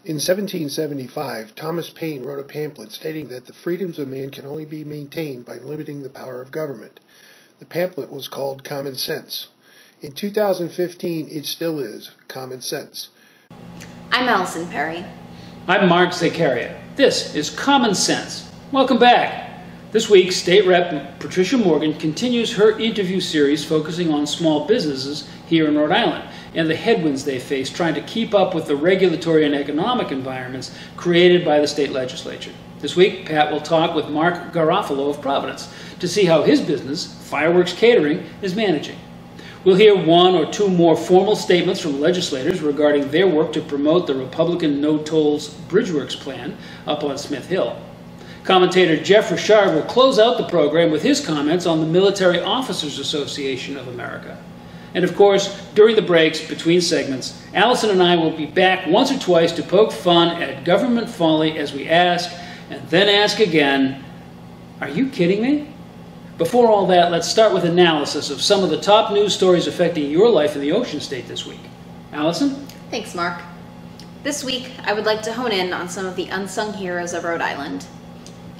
In 1775, Thomas Paine wrote a pamphlet stating that the freedoms of man can only be maintained by limiting the power of government. The pamphlet was called Common Sense. In 2015, it still is Common Sense. I'm Alyson Perry. I'm Mark Zaccaria. This is Common Sense. Welcome back. This week, State Rep Patricia Morgan continues her interview series focusing on small businesses here in Rhode Island and the headwinds they face trying to keep up with the regulatory and economic environments created by the state legislature. This week, Pat will talk with Mark Garofalo of Providence to see how his business, Fireworks Catering, is managing. We'll hear one or two more formal statements from legislators regarding their work to promote the Republican no-tolls Bridgeworks plan up on Smith Hill. Commentator Jeff Richard will close out the program with his comments on the Military Officers Association of America. And of course, during the breaks between segments, Alyson and I will be back once or twice to poke fun at government folly as we ask, and then ask again, are you kidding me? Before all that, let's start with analysis of some of the top news stories affecting your life in the Ocean State this week. Alyson? Thanks, Mark. This week, I would like to hone in on some of the unsung heroes of Rhode Island.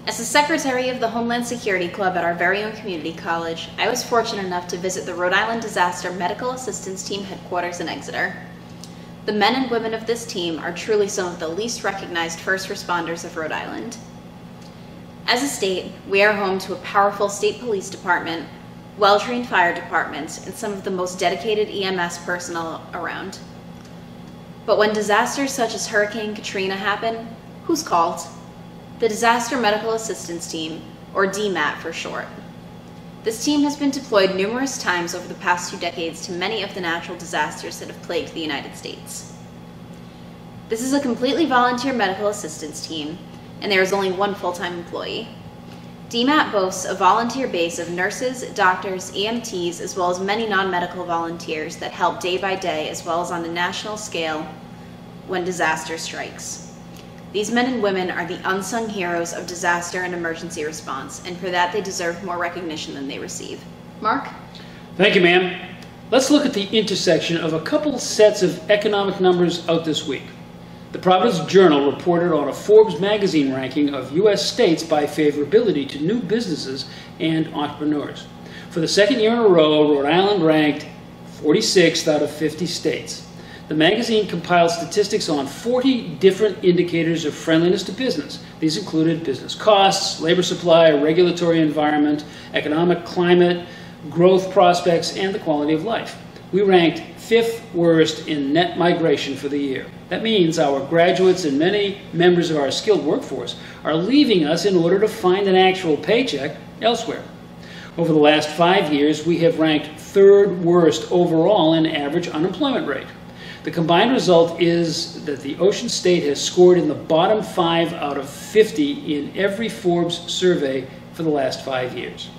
As the secretary of the Homeland Security Club at our very own community college, I was fortunate enough to visit the Rhode Island Disaster Medical Assistance Team headquarters in Exeter. The men and women of this team are truly some of the least recognized first responders of Rhode Island. As a state, we are home to a powerful state police department, well-trained fire departments, and some of the most dedicated EMS personnel around. But when disasters such as Hurricane Katrina happen, who's called? The Disaster Medical Assistance Team, or DMAT for short. This team has been deployed numerous times over the past 2 decades to many of the natural disasters that have plagued the United States. This is a completely volunteer medical assistance team, and there is only one full-time employee. DMAT boasts a volunteer base of nurses, doctors, EMTs, as well as many non-medical volunteers that help day by day as well as on a national scale when disaster strikes. These men and women are the unsung heroes of disaster and emergency response, and for that they deserve more recognition than they receive. Mark? Thank you, ma'am. Let's look at the intersection of a couple sets of economic numbers out this week. The Providence Journal reported on a Forbes magazine ranking of U.S. states by favorability to new businesses and entrepreneurs. For the second year in a row, Rhode Island ranked 46th out of 50 states. The magazine compiled statistics on 40 different indicators of friendliness to business. These included business costs, labor supply, regulatory environment, economic climate, growth prospects, and the quality of life. We ranked 5th worst in net migration for the year. That means our graduates and many members of our skilled workforce are leaving us in order to find an actual paycheck elsewhere. Over the last 5 years, we have ranked 3rd worst overall in average unemployment rate. The combined result is that the Ocean State has scored in the bottom 5 out of 50 in every Forbes survey for the last 5 years.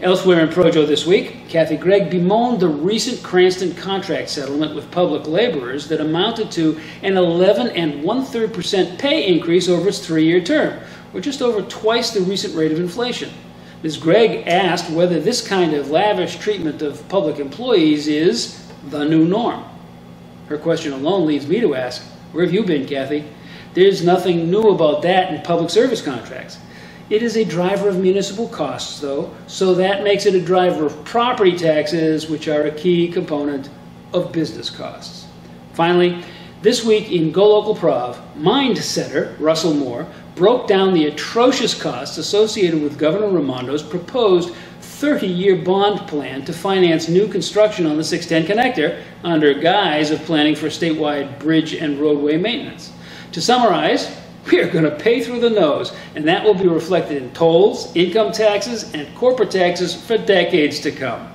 Elsewhere in Projo this week, Kathy Gregg bemoaned the recent Cranston contract settlement with public laborers that amounted to an 11 1/3% pay increase over its 3-year term, or just over twice the recent rate of inflation. Ms. Gregg asked whether this kind of lavish treatment of public employees is the new norm. Her question alone leads me to ask, where have you been, Kathy? There's nothing new about that in public service contracts. It is a driver of municipal costs, though, so that makes it a driver of property taxes, which are a key component of business costs. Finally, this week in Go Local Prov, Mind Setter Russell Moore broke down the atrocious costs associated with Governor Raimondo's proposed 30-year bond plan to finance new construction on the 610 connector under guise of planning for statewide bridge and roadway maintenance. To summarize, we are going to pay through the nose, and that will be reflected in tolls, income taxes, and corporate taxes for decades to come.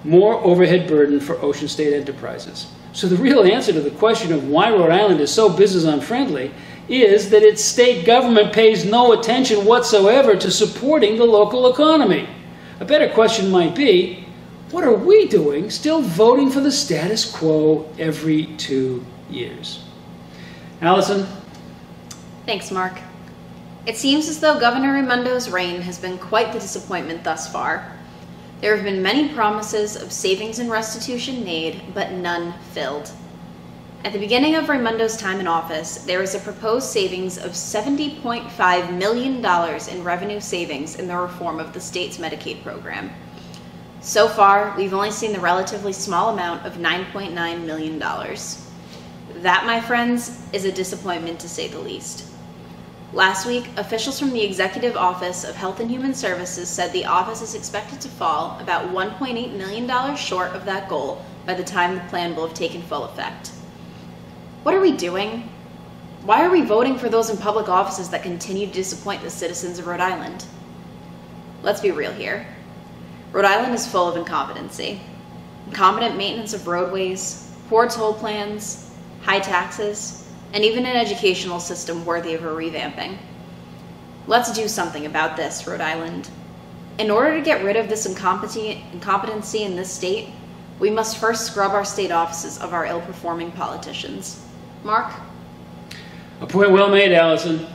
More overhead burden for Ocean State enterprises. So the real answer to the question of why Rhode Island is so business unfriendly is that its state government pays no attention whatsoever to supporting the local economy. A better question might be, what are we doing still voting for the status quo every 2 years? Alyson? Thanks, Mark. It seems as though Governor Raimondo's reign has been quite the disappointment thus far. There have been many promises of savings and restitution made, but none filled. At the beginning of Raimundo's time in office, there was a proposed savings of $70.5 million in revenue savings in the reform of the state's Medicaid program. So far, we've only seen the relatively small amount of $9.9 million. That, my friends, is a disappointment to say the least. Last week, officials from the Executive Office of Health and Human Services said the office is expected to fall about $1.8 million short of that goal by the time the plan will have taken full effect. What are we doing? Why are we voting for those in public offices that continue to disappoint the citizens of Rhode Island? Let's be real here. Rhode Island is full of incompetency. Incompetent maintenance of roadways, poor toll plans, high taxes, and even an educational system worthy of a revamping. Let's do something about this, Rhode Island. In order to get rid of this incompetency in this state, we must first scrub our state offices of our ill-performing politicians. Mark? A point well made, Allison.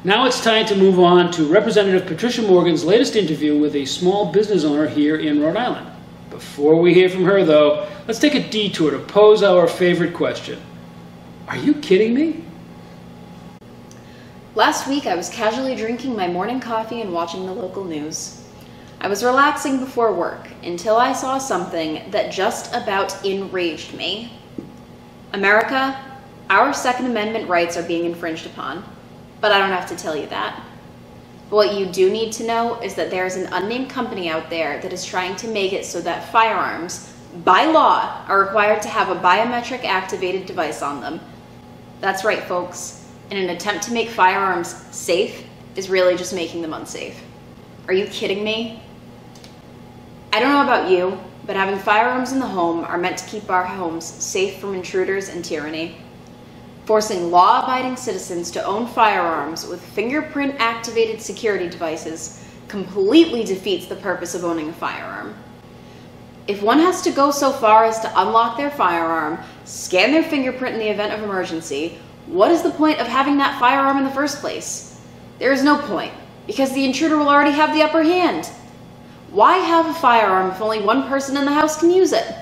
Now it's time to move on to Representative Patricia Morgan's latest interview with a small business owner here in Rhode Island. Before we hear from her, though, let's take a detour to pose our favorite question. Are you kidding me? Last week, I was casually drinking my morning coffee and watching the local news. I was relaxing before work until I saw something that just about enraged me. America, our Second Amendment rights are being infringed upon, but I don't have to tell you that. But what you do need to know is that there is an unnamed company out there that is trying to make it so that firearms, by law, are required to have a biometric activated device on them. That's right, folks. In an attempt to make firearms safe is really just making them unsafe. Are you kidding me? I don't know about you, but having firearms in the home are meant to keep our homes safe from intruders and tyranny. Forcing law-abiding citizens to own firearms with fingerprint-activated security devices completely defeats the purpose of owning a firearm. If one has to go so far as to unlock their firearm, scan their fingerprint in the event of emergency, what is the point of having that firearm in the first place? There is no point, because the intruder will already have the upper hand. Why have a firearm if only one person in the house can use it?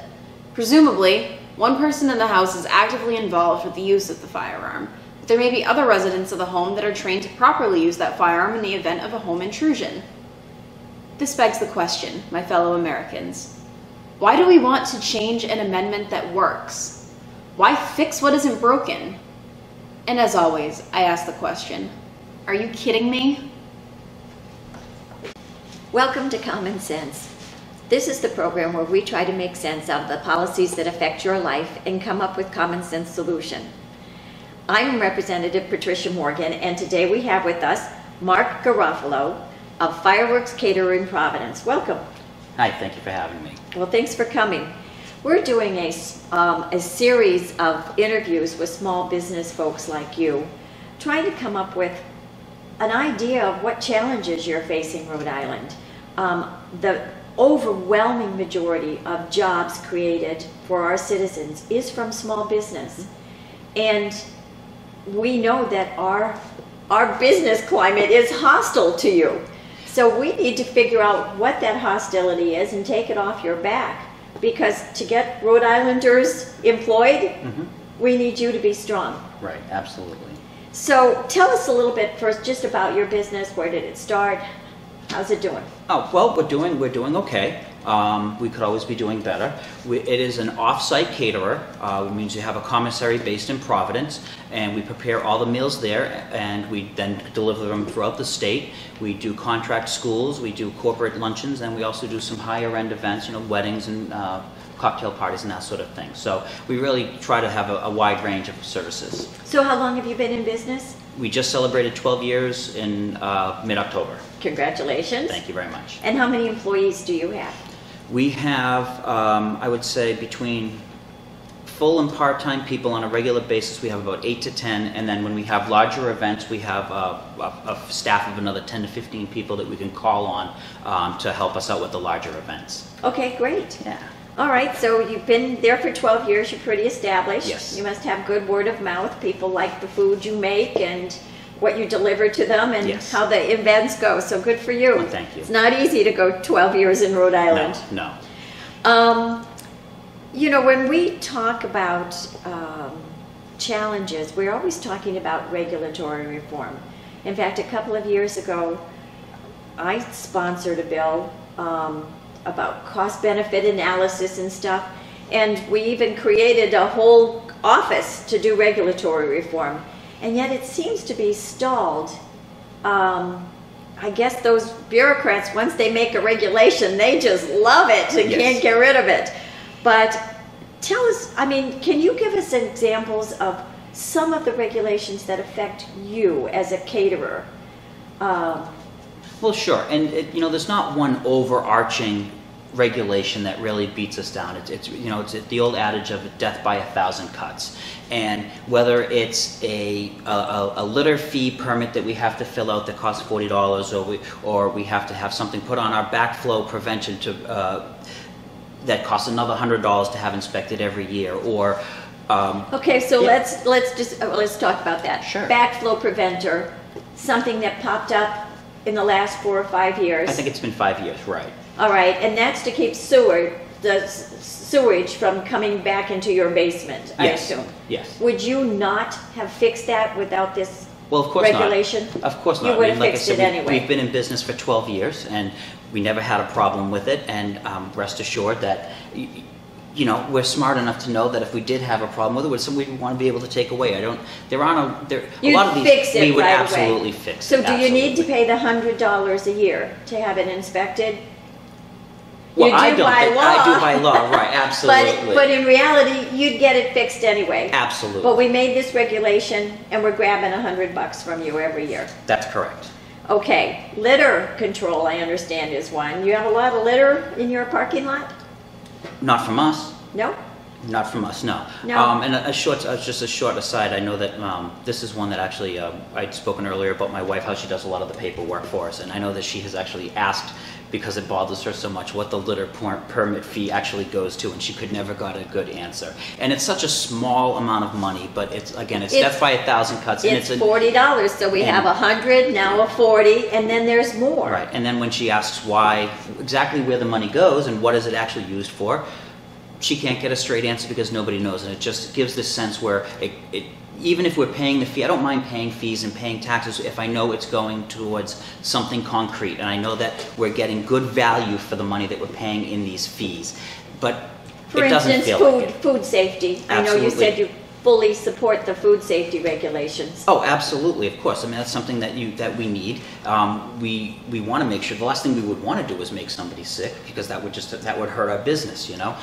Presumably, one person in the house is actively involved with the use of the firearm, but there may be other residents of the home that are trained to properly use that firearm in the event of a home intrusion. This begs the question, my fellow Americans. Why do we want to change an amendment that works? Why fix what isn't broken? And as always, I ask the question, are you kidding me? Welcome to Common Sense. This is the program where we try to make sense out of the policies that affect your life and come up with common sense solution. I am Representative Patricia Morgan, and today we have with us Mark Garofalo of Fireworks Catering, Providence. Welcome. Hi, thank you for having me. Well, thanks for coming. We're doing a series of interviews with small business folks like you, trying to come up with an idea of what challenges you're facing, Rhode Island. The overwhelming majority of jobs created for our citizens is from small business. And we know that our business climate is hostile to you. So we need to figure out what that hostility is and take it off your back. Because to get Rhode Islanders employed, we need you to be strong. Right, absolutely. So tell us a little bit first just about your business. Where did it start? How's it doing? Oh, well, we're doing okay. We could always be doing better. It is an off-site caterer, which means you have a commissary based in Providence, and we prepare all the meals there, and we then deliver them throughout the state. We do contract schools, we do corporate luncheons, and we also do some higher-end events, weddings and cocktail parties and that sort of thing. So we really try to have a wide range of services. So how long have you been in business? We just celebrated 12 years in mid-October. Congratulations. Thank you very much. And how many employees do you have? We have, I would say, between full and part-time people on a regular basis, we have about 8 to 10, and then when we have larger events, we have a staff of another 10 to 15 people that we can call on to help us out with the larger events. Okay, great. Yeah. All right, so you've been there for 12 years, you're pretty established. Yes. You must have good word of mouth. People like the food you make and what you deliver to them and yes. how the events go, so good for you. Well, thank you. It's not easy to go 12 years in Rhode Island. No. When we talk about challenges. We're always talking about regulatory reform. In fact, a couple of years ago, I sponsored a bill about cost-benefit analysis and stuff, and we even created a whole office to do regulatory reform. And yet it seems to be stalled. I guess those bureaucrats, once they make a regulation, they just love it and can't get rid of it. But tell us, I mean, can you give us examples of some of the regulations that affect you as a caterer? Well, sure. And, you know, there's not one overarching regulation that really beats us down. It's the old adage of death by 1,000 cuts. And whether it's a litter fee permit that we have to fill out that costs $40, or we have to have something put on our backflow prevention that costs another $100 to have inspected every year, or okay, so let's talk about that. Sure. Backflow preventer, something that popped up in the last 4 or 5 years. I think it's been 5 years, right? All right, and that's to keep the sewage from coming back into your basement, I assume. Yes. Would you not have fixed that without this Well, of course regulation? not. Of course not. You would have like fixed I it said, anyway. We've been in business for 12 years, and we never had a problem with it. And rest assured that, you know, we're smart enough to know that if we did have a problem with it, it's something we want to be able to take away. A lot of these fix it we would right absolutely away. fix So it. do you need to absolutely. pay the $100 a year to have it inspected? Well, you I do don't by think law. I do by law, right? Absolutely. But in reality, you'd get it fixed anyway. Absolutely. But we made this regulation, and we're grabbing $100 from you every year. That's correct. Okay, litter control, I understand, is one. You have a lot of litter in your parking lot? Not from us. No? Not from us, no. No. And just a short aside, I know that this is one that actually, I'd spoken earlier about my wife, how she does a lot of the paperwork for us, and I know that she has actually asked, because it bothers her so much, what the litter permit fee actually goes to, and she could never got a good answer. And it's such a small amount of money, but it's death by 1,000 cuts. And It's $40, so we have 100, now a 40, and then there's more. Right, and then when she asks why, exactly where the money goes and what is it actually used for, she can't get a straight answer because nobody knows, and it just gives this sense where even if we're paying the fee, I don't mind paying fees and paying taxes if I know it's going towards something concrete, and I know that we're getting good value for the money that we're paying in these fees. But For it doesn't instance, feel like it. food safety. I know you Absolutely. said you fully support the food safety regulations. Oh, absolutely, of course. I mean, that's something that we need. We want to make sure. The last thing we would want to do is make somebody sick, because that would hurt our business, you know.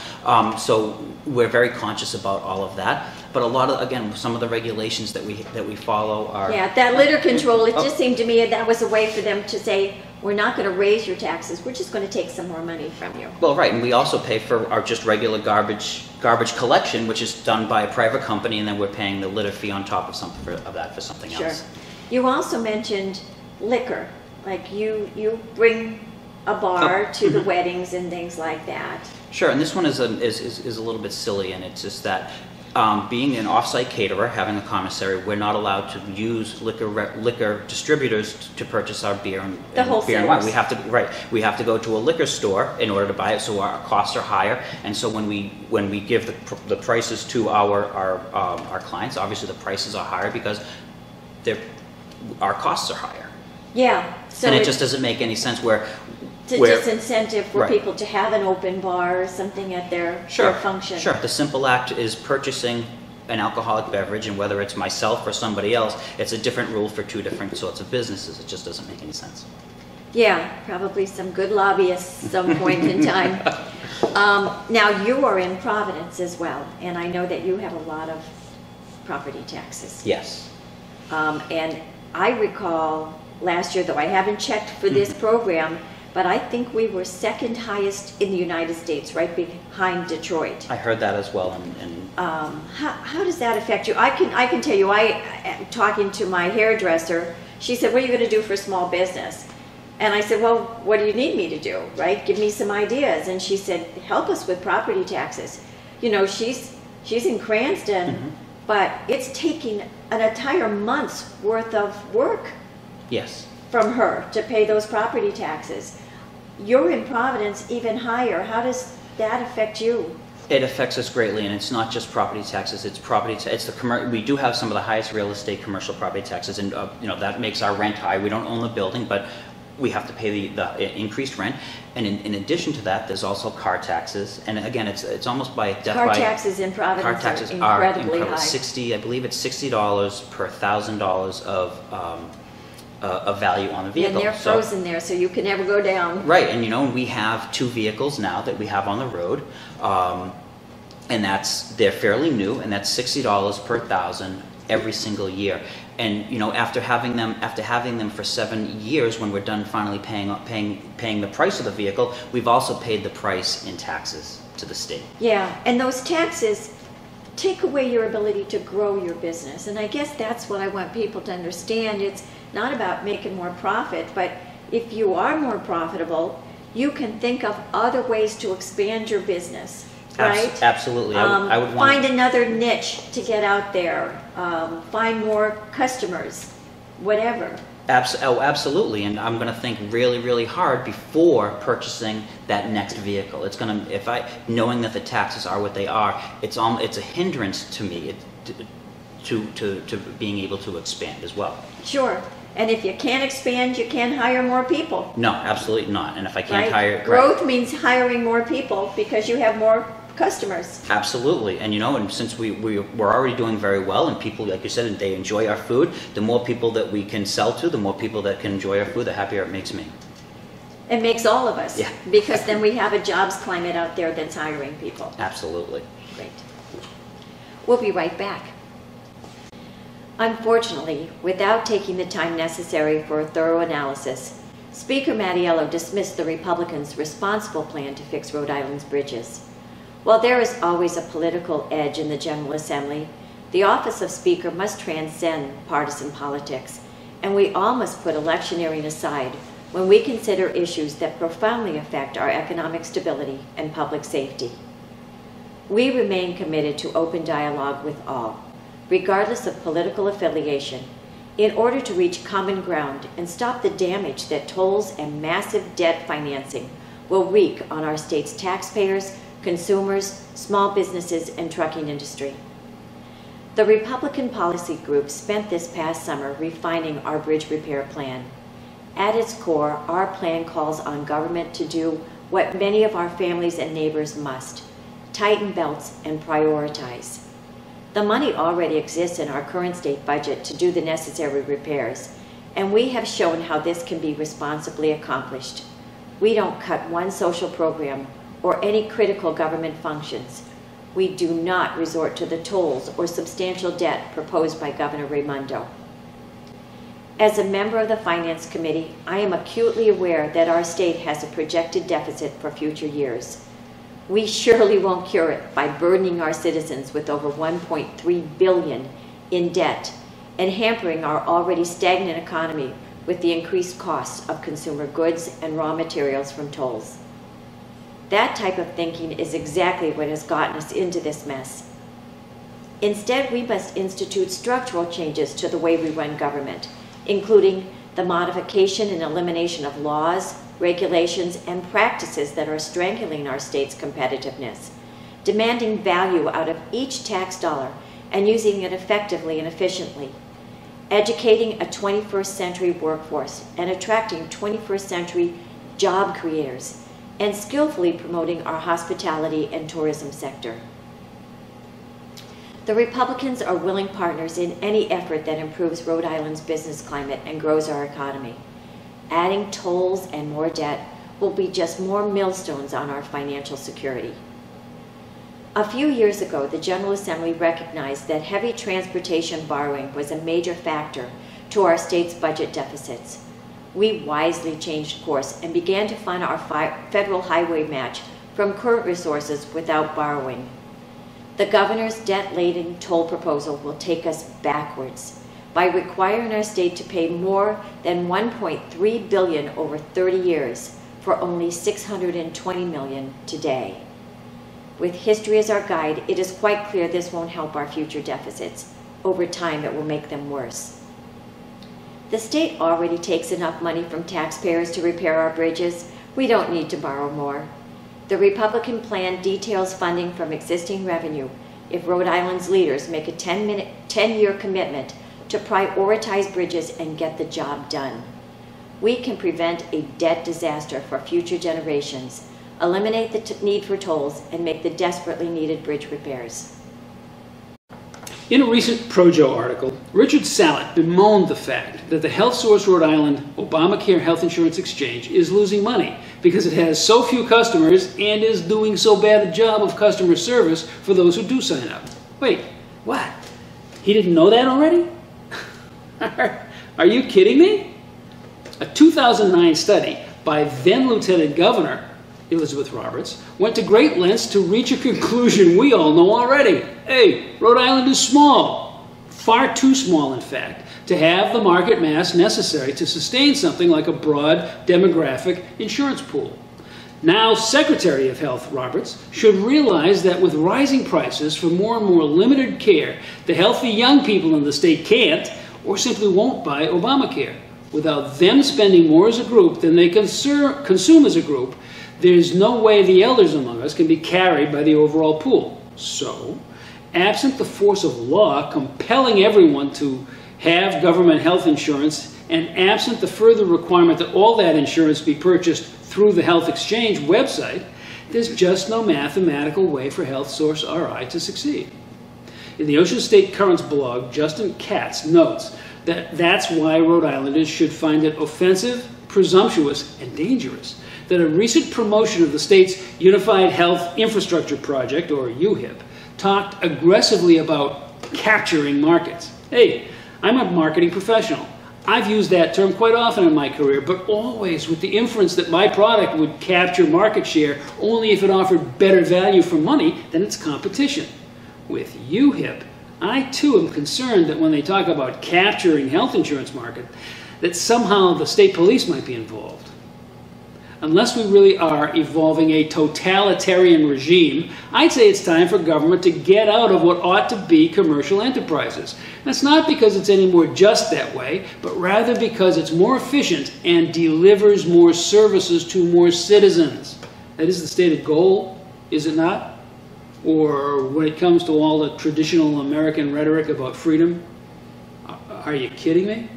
So we're very conscious about all of that. But a lot of, again, some of the regulations that we follow are. Yeah, that litter control. It just seemed to me that was a way for them to say, we're not going to raise your taxes. We're just going to take some more money from you. Well, right, and we also pay for our just regular garbage collection, which is done by a private company, and then we're paying the litter fee on top of something for something Sure. else. You also mentioned liquor, like you bring a bar to the weddings and things like that. Sure, and this one is a little bit silly, and it's just that being an off-site caterer, having a commissary, we're not allowed to use liquor distributors to purchase our beer and The beer and wine. wholesalers. We have to go to a liquor store in order to buy it, so our costs are higher. And so when we give the prices to our clients, obviously the prices are higher because our costs are higher. Yeah. So And it just doesn't make any sense where. it's a disincentive for Right. people to have an open bar or something at their function. Sure. The simple act is purchasing an alcoholic beverage, and whether it's myself or somebody else, it's a different rule for two different sorts of businesses. It just doesn't make any sense. Yeah, probably some good lobbyists some point in time. Now you are in Providence as well, and I know that you have a lot of property taxes. Yes. And I recall last year, though I haven't checked for this program, but I think we were second highest in the United States, right behind Detroit. I heard that as well, and How does that affect you? I can tell you, talking to my hairdresser, she said, what are you going to do for small business? And I said, well, what do you need me to do, right? Give me some ideas. And she said, help us with property taxes. You know, she's in Cranston, but it's taking an entire month's worth of work yes. from her to pay those property taxes. You're in Providence, even higher. How does that affect you? It affects us greatly, and it's not just property taxes. It's we do have some of the highest real estate commercial property taxes, and that makes our rent high. We don't own the building, but we have to pay the increased rent. And in addition to that, there's also car taxes. And again, it's almost by death Car by taxes in Providence car taxes are incredibly high. 60, I believe it's $60 per $1,000 of value on the vehicle. And they're frozen there, so you can never go down. Right, and we have 2 vehicles now that we have on the road, and they're fairly new, and that's $60 per 1,000 every single year. And after having them for 7 years, when we're done finally paying the price of the vehicle, we've also paid the price in taxes to the state. Yeah, and those taxes take away your ability to grow your business. And I guess that's what I want people to understand. It's not about making more profit, but if you are more profitable, you can think of other ways to expand your business, right? Absolutely. I would want find another niche to get out there, find more customers, whatever. Absolutely, and I'm going to think really, really hard before purchasing that next vehicle. It's going to, knowing that the taxes are what they are, it's a hindrance to me to being able to expand as well. Sure, and if you can't expand, you can't hire more people. No, absolutely not. And if I can't hire, growth means hiring more people because you have more customers. Absolutely, and and since we're already doing very well, and people, like you said, they enjoy our food, the more people that we can sell to, the more people that can enjoy our food, the happier it makes me. It makes all of us. Yeah. Because then we have a jobs climate out there that's hiring people. Absolutely. Great. We'll be right back. Unfortunately, without taking the time necessary for a thorough analysis, Speaker Mattiello dismissed the Republicans' responsible plan to fix Rhode Island's bridges. While there is always a political edge in the General Assembly, the office of Speaker must transcend partisan politics, and we all must put electioneering aside when we consider issues that profoundly affect our economic stability and public safety. We remain committed to open dialogue with all, regardless of political affiliation, in order to reach common ground and stop the damage that tolls and massive debt financing will wreak on our state's taxpayers, consumers, small businesses, and trucking industry. The Republican Policy Group spent this past summer refining our bridge repair plan. At its core, our plan calls on government to do what many of our families and neighbors must: tighten belts and prioritize. The money already exists in our current state budget to do the necessary repairs, and we have shown how this can be responsibly accomplished. We don't cut one social program or any critical government functions. We do not resort to the tolls or substantial debt proposed by Governor Raimondo. As a member of the Finance Committee, I am acutely aware that our state has a projected deficit for future years. We surely won't cure it by burdening our citizens with over $1.3 billion in debt and hampering our already stagnant economy with the increased costs of consumer goods and raw materials from tolls. That type of thinking is exactly what has gotten us into this mess. Instead, we must institute structural changes to the way we run government, including the modification and elimination of laws, regulations, and practices that are strangling our state's competitiveness, demanding value out of each tax dollar and using it effectively and efficiently, educating a 21st century workforce and attracting 21st century job creators, and skillfully promoting our hospitality and tourism sector. The Republicans are willing partners in any effort that improves Rhode Island's business climate and grows our economy. Adding tolls and more debt will be just more millstones on our financial security. A few years ago, the General Assembly recognized that heavy transportation borrowing was a major factor to our state's budget deficits. We wisely changed course and began to fund our federal highway match from current resources without borrowing. The governor's debt-laden toll proposal will take us backwards by requiring our state to pay more than $1.3 billion over 30 years for only $620 million today. With history as our guide, it is quite clear this won't help our future deficits. Over time, it will make them worse. The state already takes enough money from taxpayers to repair our bridges. We don't need to borrow more. The Republican plan details funding from existing revenue if Rhode Island's leaders make a 10-year commitment to prioritize bridges and get the job done. We can prevent a debt disaster for future generations, eliminate the need for tolls, and make the desperately needed bridge repairs. In a recent Projo article, Richard Salet bemoaned the fact that the HealthSource Rhode Island Obamacare Health Insurance Exchange is losing money because it has so few customers and is doing so bad a job of customer service for those who do sign up. Wait, what? He didn't know that already? Are you kidding me? A 2009 study by then Lieutenant Governor Elizabeth Roberts went to great lengths to reach a conclusion we all know already. Hey, Rhode Island is small. Far too small, in fact, to have the market mass necessary to sustain something like a broad demographic insurance pool. Now, Secretary of Health Roberts should realize that with rising prices for more and more limited care, the healthy young people in the state can't or simply won't buy Obamacare. Without them spending more as a group than they consume as a group, there's no way the elders among us can be carried by the overall pool. So, absent the force of law compelling everyone to have government health insurance, and absent the further requirement that all that insurance be purchased through the Health Exchange website, there's just no mathematical way for HealthSource RI to succeed. In the Ocean State Currents blog, Justin Katz notes that that's why Rhode Islanders should find it offensive, presumptuous, and dangerous that a recent promotion of the state's Unified Health Infrastructure Project, or UHIP, talked aggressively about capturing markets. Hey, I'm a marketing professional. I've used that term quite often in my career, but always with the inference that my product would capture market share only if it offered better value for money than its competition. With UHIP, I too am concerned that when they talk about capturing health insurance market, that somehow the state police might be involved. Unless we really are evolving a totalitarian regime, I'd say it's time for government to get out of what ought to be commercial enterprises. That's not because it's any more just that way, but rather because it's more efficient and delivers more services to more citizens. That is the stated goal, is it not? Or when it comes to all the traditional American rhetoric about freedom, are you kidding me?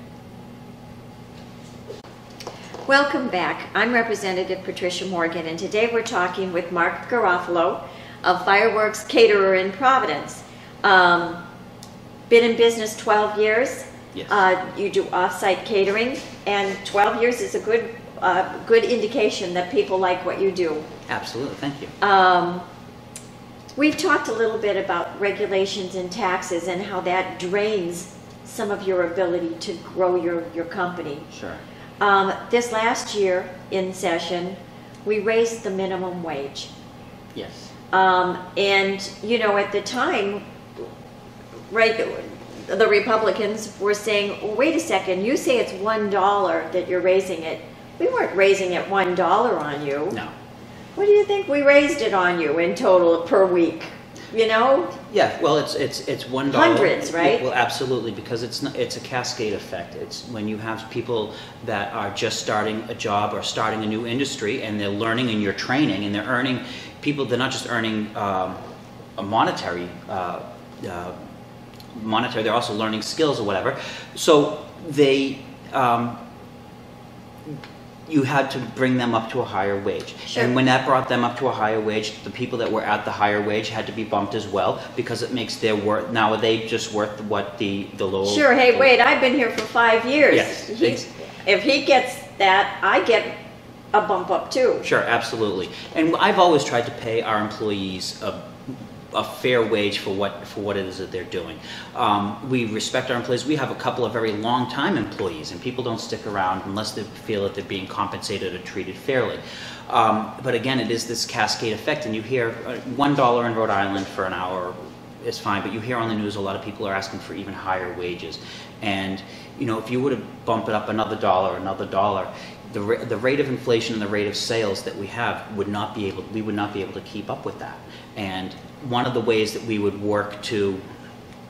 Welcome back. I'm Representative Patricia Morgan, and today we're talking with Mark Garofalo of Fireworks Catering in Providence. Been in business 12 years. Yes. You do off-site catering, and 12 years is a good indication that people like what you do. Absolutely, thank you. We've talked a little bit about regulations and taxes and how that drains some of your ability to grow your company. Sure. This last year in session, we raised the minimum wage. Yes. And, you know, at the time, right, the Republicans were saying, well, wait a second, you say it's $1 that you're raising it. We weren't raising it $1 on you. No. What do you think we raised it on you in total per week? You know? Yeah, well, it's $1. Hundreds, right? Well, absolutely, because it's a cascade effect. It's when you have people that are just starting a job or starting a new industry, and they're learning and you're training, and they're earning. They're not just earning a monetary. They're also learning skills or whatever. So they. You had to bring them up to a higher wage. Sure. And when that brought them up to a higher wage, the people that were at the higher wage had to be bumped as well, because it makes their worth, now are they just worth what the low... Sure, hey, wait, I've been here for 5 years. Yes. If he gets that, I get a bump up too. Sure, absolutely. And I've always tried to pay our employees a fair wage for what it is that they're doing. We respect our employees. We have a couple of very long-time employees, and people don't stick around unless they feel that they're being compensated or treated fairly. But again, it is this cascade effect, and you hear $1 in Rhode Island for an hour is fine, but you hear on the news a lot of people are asking for even higher wages. And you know, if you were to bump it up another $1, the rate of inflation and the rate of sales that we have we would not be able to keep up with that. And one of the ways that we would work to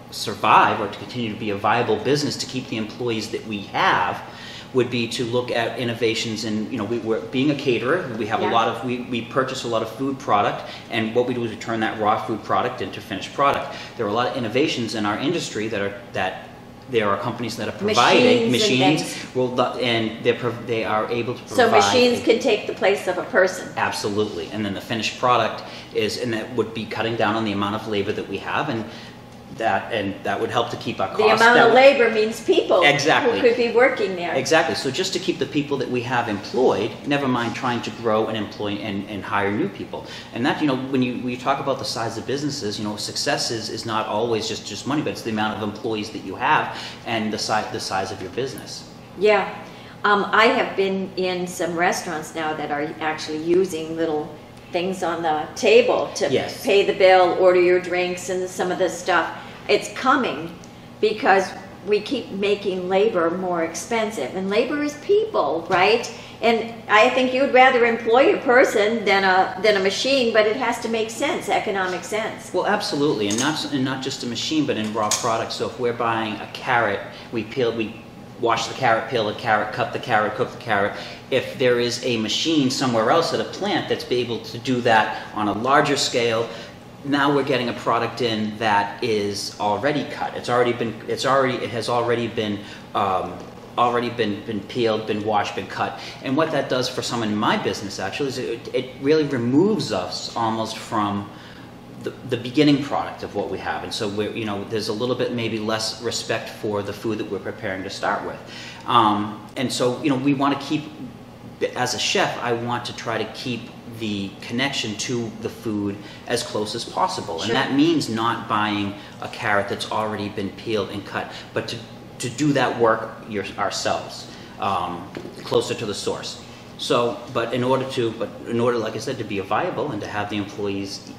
survive or to continue to be a viable business to keep the employees that we have would be to look at innovations in, we're being a caterer, we have a lot of, we purchase a lot of food product, and what we do is we turn that raw food product into finished product. There are a lot of innovations in our industry that there are companies that are providing machines, and they are able to provide. So machines can take the place of a person. Absolutely, and then the finished product and that would be cutting down on the amount of labor that we have, and that would help to keep our costs. The amount of labor means people exactly who could be working there. Exactly. So just to keep the people that we have employed, never mind trying to grow and employ and hire new people. And that, when you talk about the size of businesses, success is not always just money, but it's the amount of employees that you have and the size of your business. Yeah. I have been in some restaurants now that are actually using little things on the table to pay the bill, order your drinks, and some of this stuff. It's coming because we keep making labor more expensive, and labor is people, right? And I think you'd rather employ a person than a machine, but it has to make sense, economic sense. Well, absolutely, and not just a machine, but in raw products. So if we're buying a carrot, we wash the carrot, peel the carrot, cut the carrot, cook the carrot. If there is a machine somewhere else at a plant that's able to do that on a larger scale, now we're getting a product in that is already cut. It has already been peeled, been washed, been cut. And what that does for someone in my business actually is it really removes us almost from the beginning product of what we have, and so there's a little bit maybe less respect for the food that we're preparing to start with, and so we want to keep, as a chef, I want to try to keep the connection to the food as close as possible, and that means not buying a carrot that's already been peeled and cut, but to do that work ourselves, closer to the source. So, but in order, like I said, to be viable and to have the employees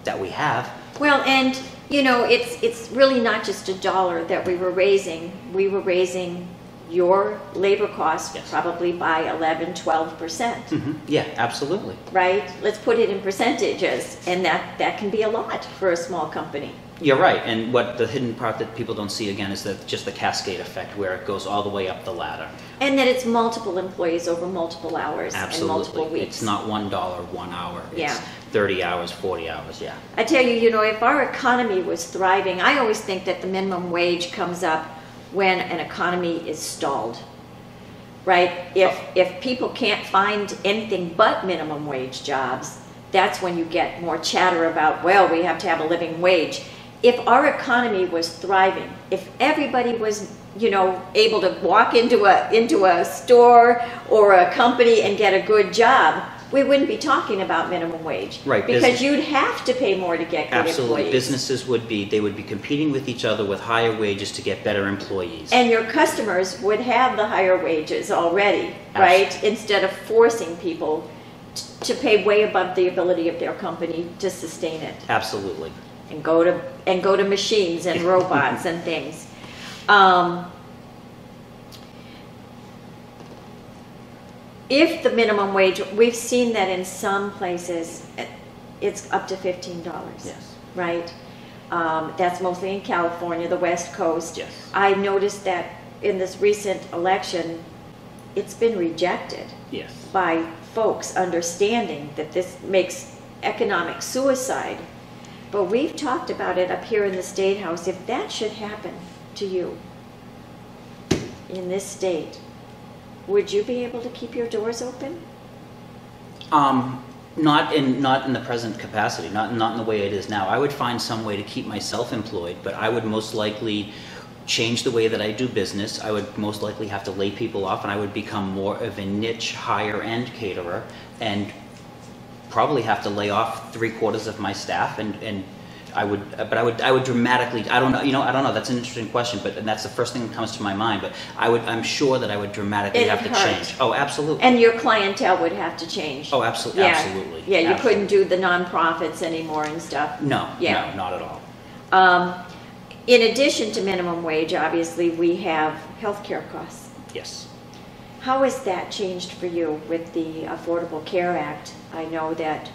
that we have. Well, and it's really not just a dollar that we were raising. We were raising your labor costs probably by 11–12%. Mm-hmm. Yeah, absolutely. Right? Let's put it in percentages, and that can be a lot for a small company. You're right, and what the hidden part that people don't see again is just the cascade effect, where it goes all the way up the ladder. And that it's multiple employees over multiple hours. Absolutely. And multiple weeks. It's not $1 1 hour. It's 30 hours, 40 hours, yeah. I tell you, if our economy was thriving, I always think that the minimum wage comes up when an economy is stalled, right? If people can't find anything but minimum wage jobs, that's when you get more chatter about, well, we have to have a living wage. If our economy was thriving, if everybody was, able to walk into a store or a company and get a good job, we wouldn't be talking about minimum wage. Right. Because you'd have to pay more to get good Absolutely. employees. Businesses would be competing with each other with higher wages to get better employees. And your customers would have the higher wages already, right? Instead of forcing people to pay way above the ability of their company to sustain it. Absolutely. And go to machines and robots and things. If the minimum wage, we've seen that in some places, it's up to $15. Yes. Right? That's mostly in California, the West Coast. Yes. I noticed that in this recent election, it's been rejected by folks understanding that this makes economic suicide. But we've talked about it up here in the State House. If that should happen to you in this state, would you be able to keep your doors open? Not in the present capacity, not in the way it is now. I would find some way to keep myself employed, but I would most likely change the way that I do business. I would most likely have to lay people off, and I would become more of a niche, higher-end caterer, and probably have to lay off 3/4 of my staff, and I would dramatically, I don't know, that's an interesting question, and that's the first thing that comes to my mind, but I'm sure that I would dramatically have to change. Oh, absolutely. And your clientele would have to change. Oh, absolutely. Yeah. Absolutely. Yeah, you absolutely. couldn't do the nonprofits anymore and stuff. No, yeah. No, not at all. In addition to minimum wage, obviously, we have healthcare costs. Yes. How has that changed for you with the Affordable Care Act? I know that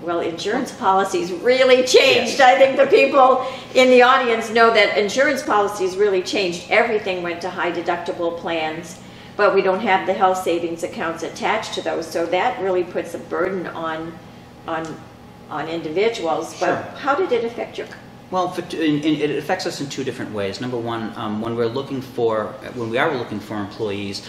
Well, insurance policies really changed. Yes. I think the people in the audience know that insurance policies really changed. Everything went to high deductible plans, but we don't have the health savings accounts attached to those, so that really puts a burden on individuals. Sure. But how did it affect your? Well, it affects us in two different ways. Number one, when we are looking for employees,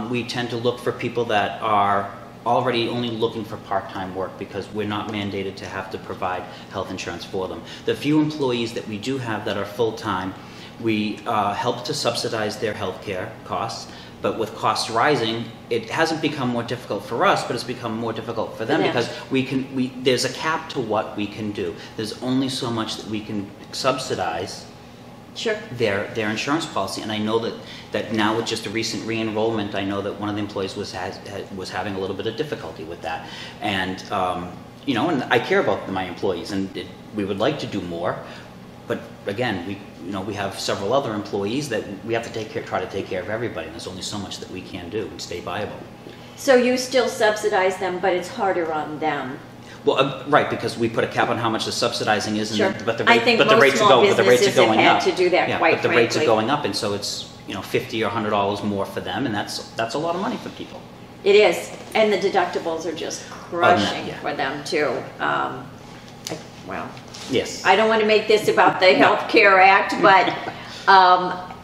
we tend to look for people that are already only looking for part-time work because we're not mandated to have to provide health insurance for them. The few employees that we do have that are full-time, we help to subsidize their health care costs. But with costs rising, it hasn't become more difficult for us, but it's become more difficult for them because there's a cap to what we can do. There's only so much that we can subsidize their insurance policy. And I know that now with just a recent re-enrollment, I know that one of the employees was having a little bit of difficulty with that. And you know, and I care about my employees, and we would like to do more. But again, we have several other employees that we have to try to take care of everybody, and there's only so much that we can do and stay viable. So you still subsidize them, but it's harder on them. Well, right, because we put a cap on how much the subsidizing is, Sure. but the I think rates are most small businesses have going had up. to do that, yeah, quite but the rates are frankly. going up, and so it's $50 or $100 more for them, and that's a lot of money for people. It is, and the deductibles are just crushing yeah. for them too. Well. Yes. I don't want to make this about the Health Care Act, but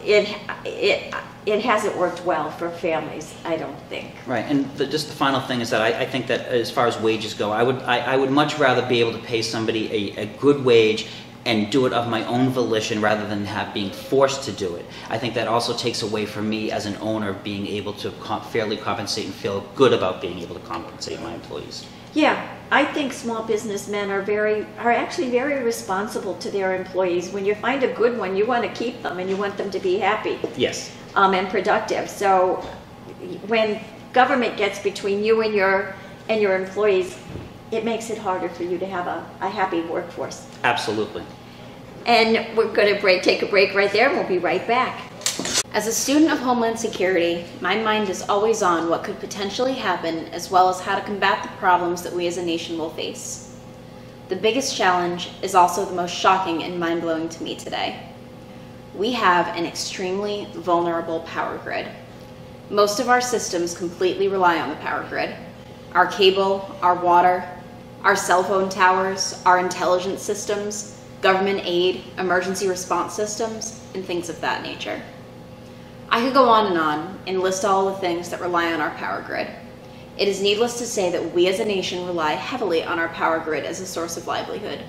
it hasn't worked well for families, I don't think. Right, and just the final thing is that I think that as far as wages go, I would much rather be able to pay somebody a good wage and do it of my own volition rather than being forced to do it. I think that also takes away from me as an owner being able to fairly compensate and feel good about being able to compensate my employees. Yeah, I think small businessmen are actually very responsible to their employees. When you find a good one, you want to keep them and you want them to be happy. Yes. And productive. So when government gets between you and your employees, it makes it harder for you to have a happy workforce. Absolutely. And we're going to take a break right there, and we'll be right back. As a student of Homeland Security, my mind is always on what could potentially happen, as well as how to combat the problems that we as a nation will face. The biggest challenge is also the most shocking and mind-blowing to me today. We have an extremely vulnerable power grid. Most of our systems completely rely on the power grid. Our cable, our water, our cell phone towers, our intelligence systems, government aid, emergency response systems, and things of that nature. I could go on and list all the things that rely on our power grid. It is needless to say that we as a nation rely heavily on our power grid as a source of livelihood.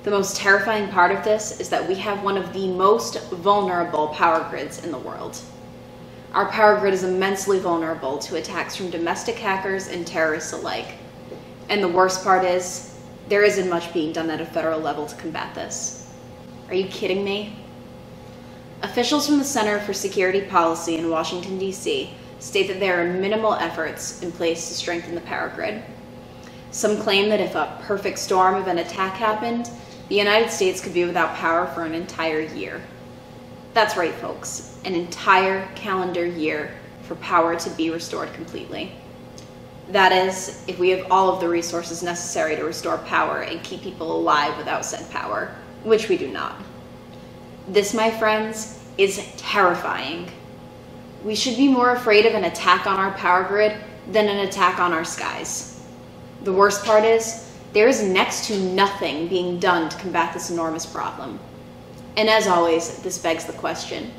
The most terrifying part of this is that we have one of the most vulnerable power grids in the world. Our power grid is immensely vulnerable to attacks from domestic hackers and terrorists alike. And the worst part is, there isn't much being done at a federal level to combat this. Are you kidding me? Officials from the Center for Security Policy in Washington, D.C. state that there are minimal efforts in place to strengthen the power grid. Some claim that if a perfect storm of an attack happened, the United States could be without power for an entire year. That's right, folks, an entire calendar year for power to be restored completely. That is, if we have all of the resources necessary to restore power and keep people alive without said power, which we do not. This, my friends, is terrifying. We should be more afraid of an attack on our power grid than an attack on our skies. The worst part is, there is next to nothing being done to combat this enormous problem. And as always, this begs the question,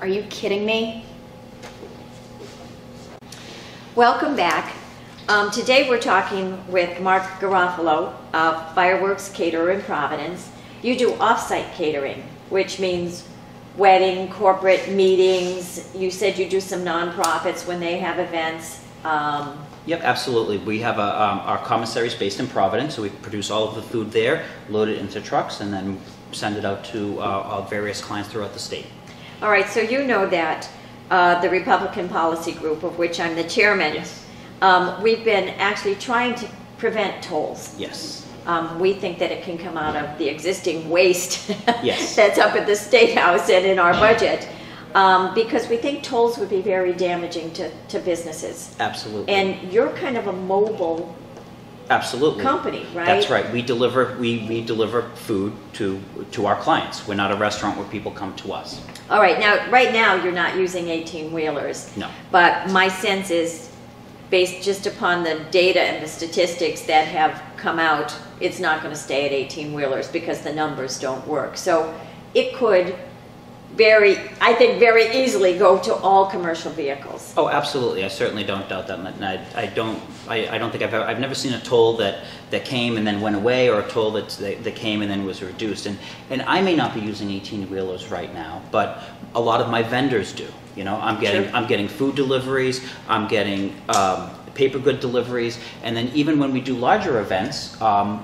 are you kidding me? Welcome back. Today we're talking with Mark Garofalo of Fireworks Catering in Providence. You do off-site catering, which means wedding, corporate meetings. You said you do some nonprofits when they have events. Yep, absolutely. We have our commissary is based in Providence, so we produce all of the food there, load it into trucks, and then send it out to our various clients throughout the state. All right, so you know that the Republican Policy Group, of which I'm the chairman, Yes. We've been actually trying to prevent tolls. Yes. We think that it can come out of the existing waste Yes. that's up at the State House and in our budget, because we think tolls would be very damaging to businesses. Absolutely. And you're kind of a mobile Absolutely. company, right? That's right. We deliver food to our clients. We're not a restaurant where people come to us. All right, now, right now, you're not using 18-wheelers. No. But my sense is, based just upon the data and the statistics that have come out, it's not going to stay at 18-wheelers because the numbers don't work. So it could I think very easily go to all commercial vehicles. Oh, absolutely. I certainly don't doubt that. And I don't think I've never seen a toll that came and then went away, or a toll that came and then was reduced. And I may not be using 18-wheelers right now, but a lot of my vendors do. You know, I'm getting food deliveries, I'm getting paper good deliveries, and then even when we do larger events,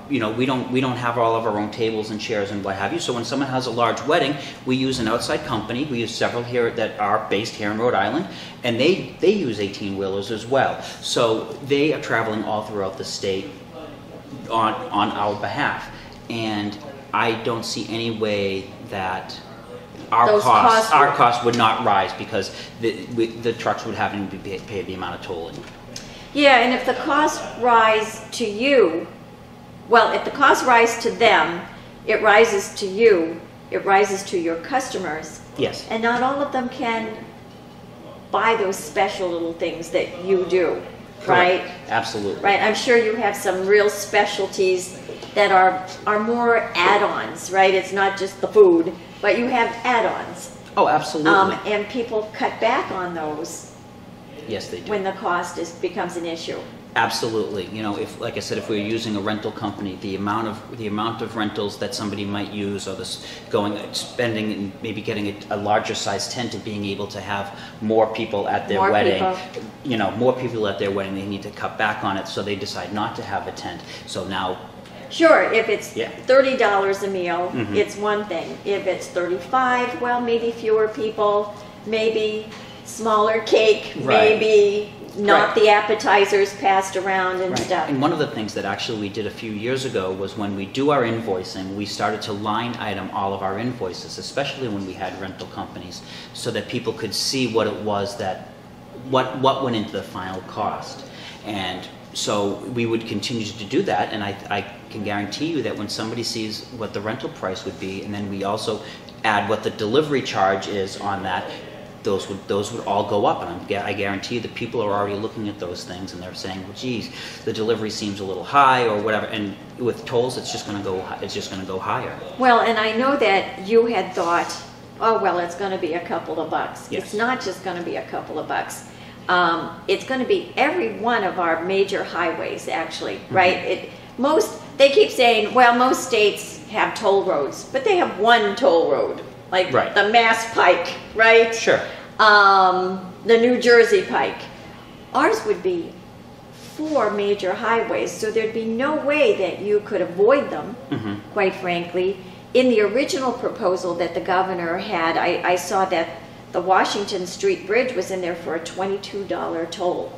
you know, we don't have all of our own tables and chairs and what have you. So when someone has a large wedding, we use an outside company. We use several here that are based here in Rhode Island, and they use 18-wheelers as well. So they are traveling all throughout the state on our behalf, and I don't see any way that our costs would not rise because the trucks would have to pay the amount of tolling. Yeah, and if the costs rise to you, well, if the costs rise to them, it rises to you, it rises to your customers. Yes. And not all of them can buy those special little things that you do, right? Correct. Absolutely. Right, I'm sure you have some real specialties that are more add-ons, right? It's not just the food, but you have add-ons. Oh, absolutely. And people cut back on those. Yes, they do. When the cost becomes an issue. Absolutely. You know, if, like I said, if we're using a rental company, the amount of rentals that somebody might use, or spending and maybe getting a larger size tent and being able to have more people at their wedding. You know, more people at their wedding, they need to cut back on it, so they decide not to have a tent. So now. Sure, if it's $30 a meal, mm-hmm. it's one thing. If it's $35, well, maybe fewer people, maybe smaller cake, right. maybe not right. the appetizers passed around and right. stuff. And one of the things that actually we did a few years ago was when we do our invoicing, we started to line item all of our invoices, especially when we had rental companies, so that people could see what it was what went into the final cost. And so we would continue to do that, and I can guarantee you that when somebody sees what the rental price would be, and then we also add what the delivery charge is on that, those would all go up, and I guarantee you that people are already looking at those things and they're saying, well, geez, the delivery seems a little high or whatever. And with tolls, it's just going to go higher. Well, and I know that you had thought, oh well, it's going to be a couple of bucks. Yes. It's not just going to be a couple of bucks. It's going to be every one of our major highways, actually, right? Mm-hmm. They keep saying, well, most states have toll roads, but they have one toll road. Like right. the Mass Pike, right? Sure. The New Jersey Pike. Ours would be 4 major highways, so there'd be no way that you could avoid them, mm-hmm. quite frankly. In the original proposal that the governor had, I saw that the Washington Street Bridge was in there for a $22 toll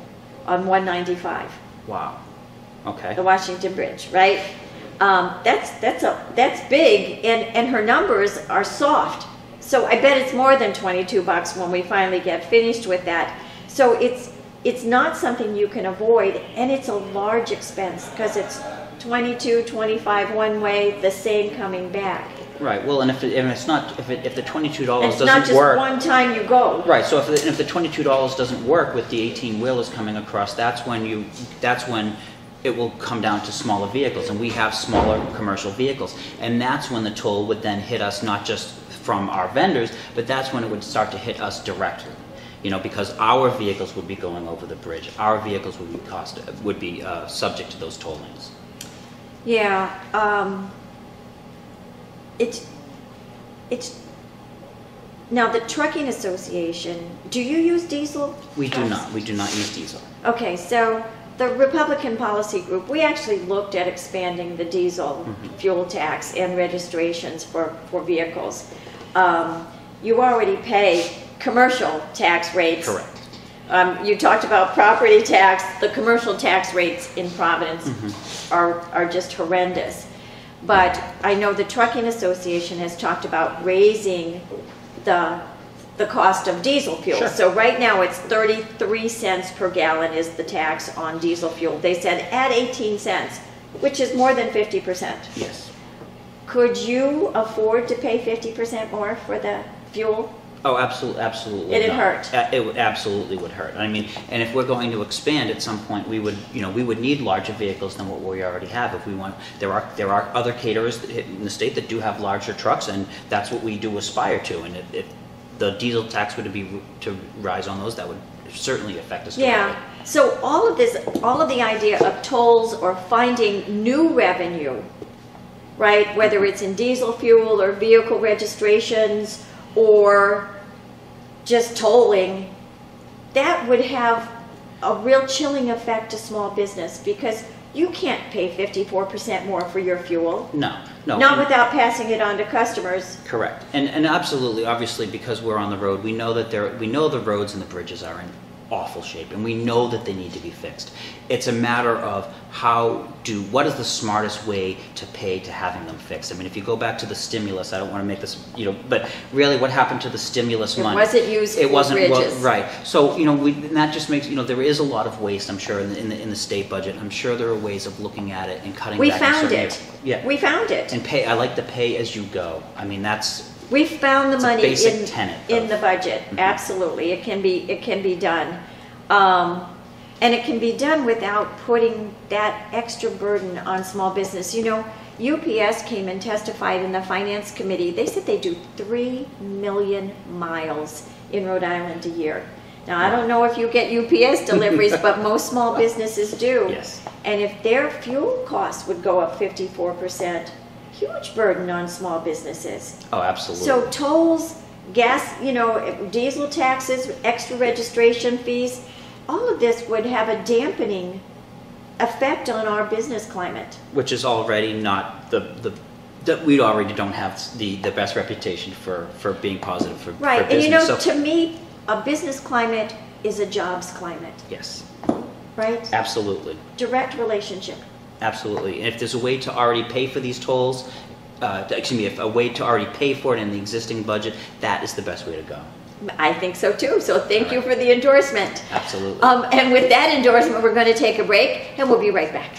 on 195. Wow. Okay. The Washington Bridge, right? That's big, and her numbers are soft. So I bet it's more than $22 when we finally get finished with that. So it's not something you can avoid, and it's a large expense because it's $22, $25 one way, the same coming back. Right. Well, and if the $22 doesn't work, it's not just one time you go. Right. So if the $22 doesn't work with the 18-wheelers coming across, that's when it will come down to smaller vehicles, and we have smaller commercial vehicles, and that's when the toll would then hit us, not just from our vendors, but that's when it would start to hit us directly. You know, because our vehicles would be going over the bridge, our vehicles would be subject to those tollings. Yeah. It's now the Trucking Association. Do you use diesel? We do not. We do not use diesel. Okay, so the Republican Policy Group, we actually looked at expanding the diesel mm-hmm. fuel tax and registrations for vehicles. You already pay commercial tax rates. Correct. You talked about property tax. The commercial tax rates in Providence mm-hmm. are just horrendous. But I know the Trucking Association has talked about raising the the cost of diesel fuel. Sure. So right now it's 33 cents per gallon is the tax on diesel fuel. They said add 18 cents, which is more than 50%. Yes. Could you afford to pay 50% more for the fuel? Oh, absolutely, absolutely. It'd not. hurt. It would absolutely would hurt. I mean, and if we're going to expand at some point, we would, we would need larger vehicles than what we already have. If we want, there are other caterers in the state that do have larger trucks, and that's what we do aspire to. And if the diesel tax were to rise on those, that would certainly affect us. Yeah. Directly. So all of the idea of tolls or finding new revenue, right? Whether it's in diesel fuel or vehicle registrations or just tolling, that would have a real chilling effect to small business, because you can't pay 54% more for your fuel. No. Not without passing it on to customers. Correct. And absolutely, obviously, because we're on the road, we know that we know the roads and the bridges are in awful shape, and we know that they need to be fixed. It's a matter of what is the smartest way to pay to having them fixed. I mean, if you go back to the stimulus, I don't want to make this, but really what happened to the stimulus money? It wasn't used for bridges. Well, right. So, and that just makes, there is a lot of waste, I'm sure, in the state budget. I'm sure there are ways of looking at it and cutting back. We found it. Yeah. We found it. And I like the pay as you go. I mean, we found the money in the budget. Mm-hmm. Absolutely, it can be done, and it can be done without putting that extra burden on small business. UPS came and testified in the finance committee. They said they do 3 million miles in Rhode Island a year. Now, I don't know if you get UPS deliveries, but most small businesses do. Yes. And if their fuel costs would go up 54%. Huge burden on small businesses. Oh, absolutely. So tolls, gas, diesel taxes, extra registration fees, all of this would have a dampening effect on our business climate. Which is already not we already don't have the best reputation for being positive for business. And to me, a business climate is a jobs climate. Yes. Right? Absolutely. Direct relationship. Absolutely. And if there's a way to already pay for these tolls, if a way to already pay for it in the existing budget, that is the best way to go. I think so too. So thank you for the endorsement. Absolutely. And with that endorsement, we're going to take a break, and we'll be right back.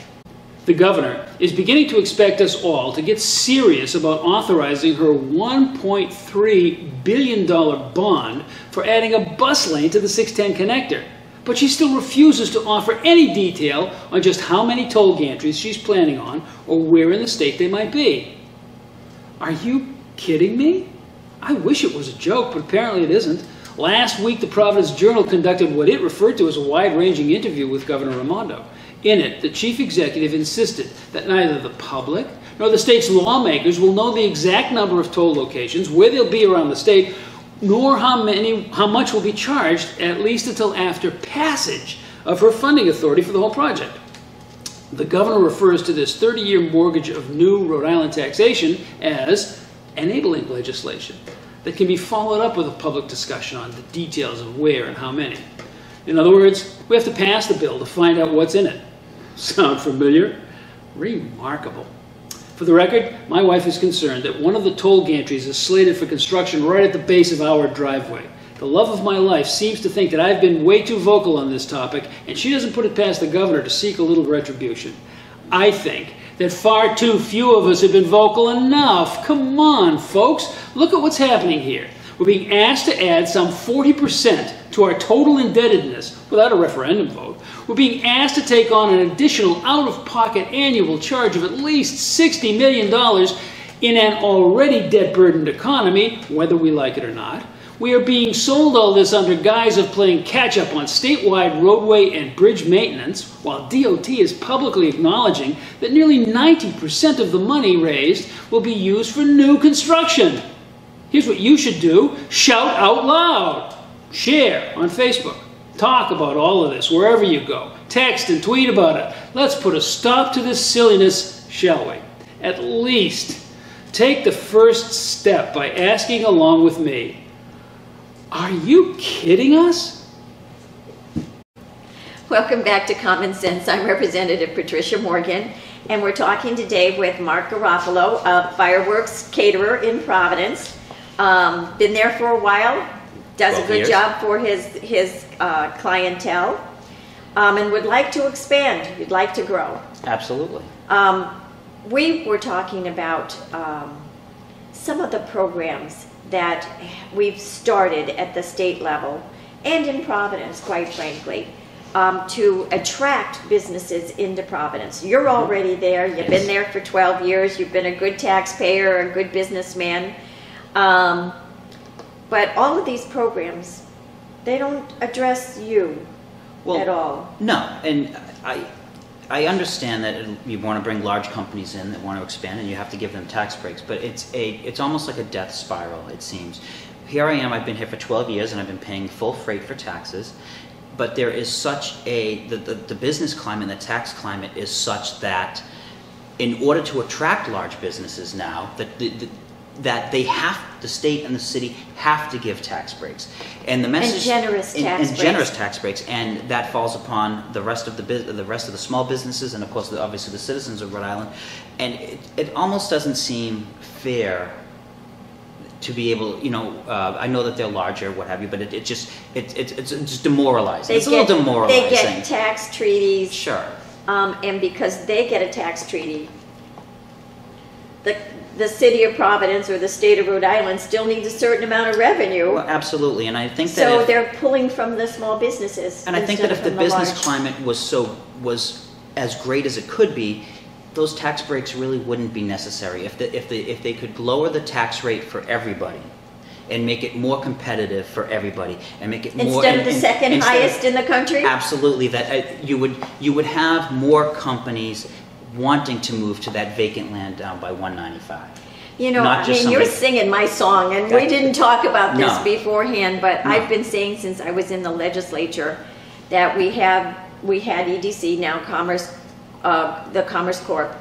The governor is beginning to expect us all to get serious about authorizing her $1.3 billion bond for adding a bus lane to the 610 connector. But she still refuses to offer any detail on just how many toll gantries she's planning on or where in the state they might be. Are you kidding me? I wish it was a joke, but apparently it isn't. Last week, the Providence Journal conducted what it referred to as a wide-ranging interview with Governor Raimondo. In it, the chief executive insisted that neither the public nor the state's lawmakers will know the exact number of toll locations, where they'll be around the state, nor how much will be charged, at least until after passage of her funding authority for the whole project. The governor refers to this 30-year mortgage of new Rhode Island taxation as enabling legislation that can be followed up with a public discussion on the details of where and how many. In other words, we have to pass the bill to find out what's in it. Sound familiar? Remarkable. For the record, my wife is concerned that one of the toll gantries is slated for construction right at the base of our driveway. The love of my life seems to think that I've been way too vocal on this topic, and she doesn't put it past the governor to seek a little retribution. I think that far too few of us have been vocal enough. Come on, folks. Look at what's happening here. We're being asked to add some 40% to our total indebtedness without a referendum vote. We're being asked to take on an additional out-of-pocket annual charge of at least $60 million in an already debt-burdened economy, whether we like it or not. We are being sold all this under guise of playing catch-up on statewide roadway and bridge maintenance, while DOT is publicly acknowledging that nearly 90% of the money raised will be used for new construction. Here's what you should do. Shout out loud. Share on Facebook. Talk about all of this wherever you go. Text and tweet about it. Let's put a stop to this silliness, shall we? At least take the first step by asking along with me, are you kidding us? Welcome back to Common Sense. I'm Representative Patricia Morgan, and we're talking today with Mark Garofalo, a Fireworks Caterer in Providence. Been there for a while, does a 12 good years. job for his clientele, and would like to expand. You'd like to grow. Absolutely. We were talking about some of the programs that we've started at the state level and in Providence, quite frankly, to attract businesses into Providence. You're already there. You've Yes. been there for 12 years. You've been a good taxpayer, a good businessman. But all of these programs, they don't address you at all. No, and I understand that you want to bring large companies in that want to expand, and you have to give them tax breaks. But it's almost like a death spiral. It seems. Here I am. I've been here for 12 years, and I've been paying full freight for taxes. But there is such the business climate, and the tax climate is such that in order to attract large businesses now, that the state and the city have to give tax breaks, and the message generous tax breaks, and that falls upon the rest of the small businesses, and of course obviously the citizens of Rhode Island, and it almost doesn't seem fair to be able, I know that they're larger, what have you, but it's just demoralizing. It's a little demoralizing. They get tax treaties. Sure. And because they get a tax treaty, the city of Providence or the state of Rhode Island still needs a certain amount of revenue. Well, absolutely, and I think that so they're pulling from the small businesses. And I think that if the business climate was as great as it could be, those tax breaks really wouldn't be necessary. If they could lower the tax rate for everybody and make it more competitive for everybody and make it more instead of the second highest in the country. Absolutely, that you would have more companies wanting to move to that vacant land down by 195. You're singing my song, and we didn't talk about this beforehand, but No. I've been saying since I was in the legislature that we had EDC, now the Commerce Corp,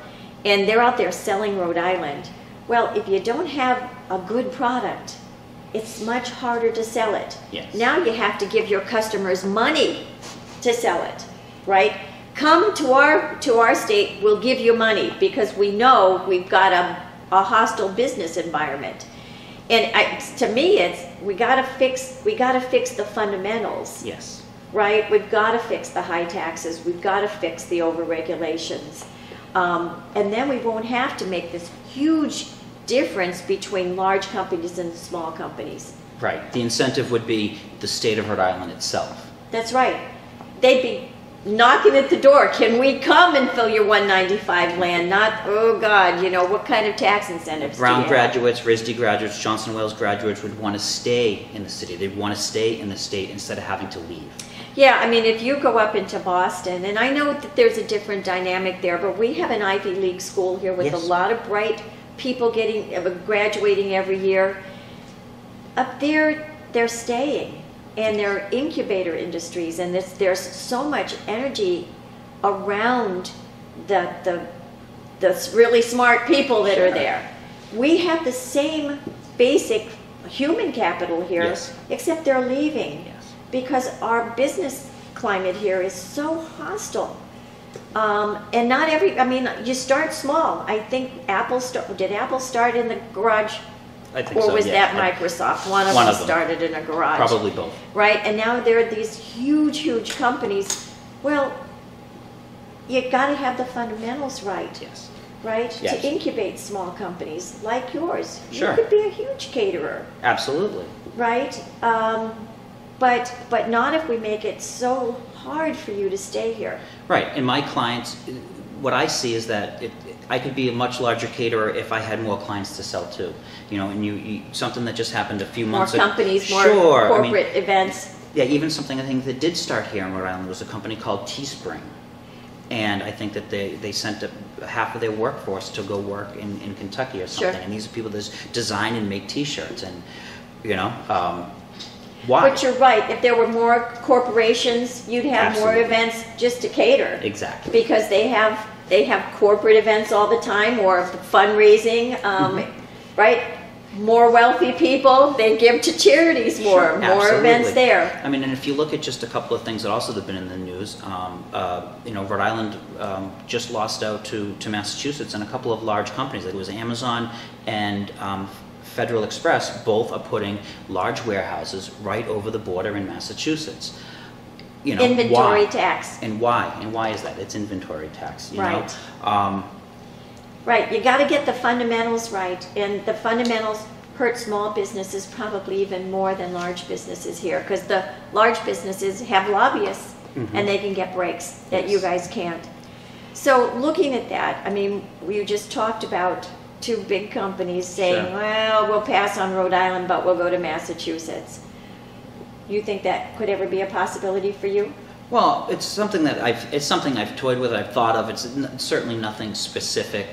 and they're out there selling Rhode Island. Well, if you don't have a good product, it's much harder to sell it. Yes. Now you have to give your customers money to sell it, right? Come to our state, we'll give you money because we know we've got a hostile business environment. And to me, we gotta fix the fundamentals. Yes. Right? We've got to fix the high taxes. We've got to fix the over-regulations. And then we won't have to make this huge difference between large companies and small companies. Right. The incentive would be the state of Rhode Island itself. That's right. They'd be knocking at the door. Can we come and fill your 195 land? Not, oh God, what kind of tax incentives Brown do you graduates, RISD graduates, Johnson Wales graduates would want to stay in the city. They'd want to stay in the state instead of having to leave. Yeah, I mean, if you go up into Boston, and I know that there's a different dynamic there, but we have an Ivy League school here with Yes. a lot of bright people graduating every year. Up there, they're staying, and they're incubator industries, and there's so much energy around the really smart people that are there. We have the same basic human capital here, Yes. except they're leaving. Yes. Because our business climate here is so hostile. And you start small. I think did Apple start in the garage? I think Or so, was yeah. that Microsoft? One of One them of them. started in a garage. Probably both. Right, and now there are these huge companies. Well, you got to have the fundamentals right. Yes. Right? Yes. To incubate small companies like yours. Sure. You could be a huge caterer. Absolutely. Right? But not if we make it so hard for you to stay here. Right, and my clients, what I see is that I could be a much larger caterer if I had more clients to sell to. And something that just happened a few months ago. More companies, more Sure, corporate events. Yeah, even something I think that did start here in Rhode Island was a company called Teespring. And I think that they sent half of their workforce to go work in Kentucky or something. Sure. And these are people that design and make T-shirts. And, why? But you're right. If there were more corporations, you'd have Absolutely. more events just to cater. Exactly. Because they have corporate events all the time, or fundraising, right? More wealthy people, they give to charities more. Sure, more absolutely. events there. I mean, and if you look at just a couple of things that also have been in the news, Rhode Island just lost out to Massachusetts and a couple of large companies. Like it was Amazon and Federal Express, both are putting large warehouses right over the border in Massachusetts. You know, Inventory why? tax. And why? And why is that? It's inventory tax, you Right. know? Right, you got to get the fundamentals right, and the fundamentals hurt small businesses probably even more than large businesses here, because the large businesses have lobbyists, and they can get breaks that you guys can't. So looking at that, I mean, you just talked about two big companies saying, Sure. well, we'll pass on Rhode Island, but we'll go to Massachusetts. You think that could ever be a possibility for you? Well, it's something that I've toyed with, I've thought of. It's certainly nothing specific.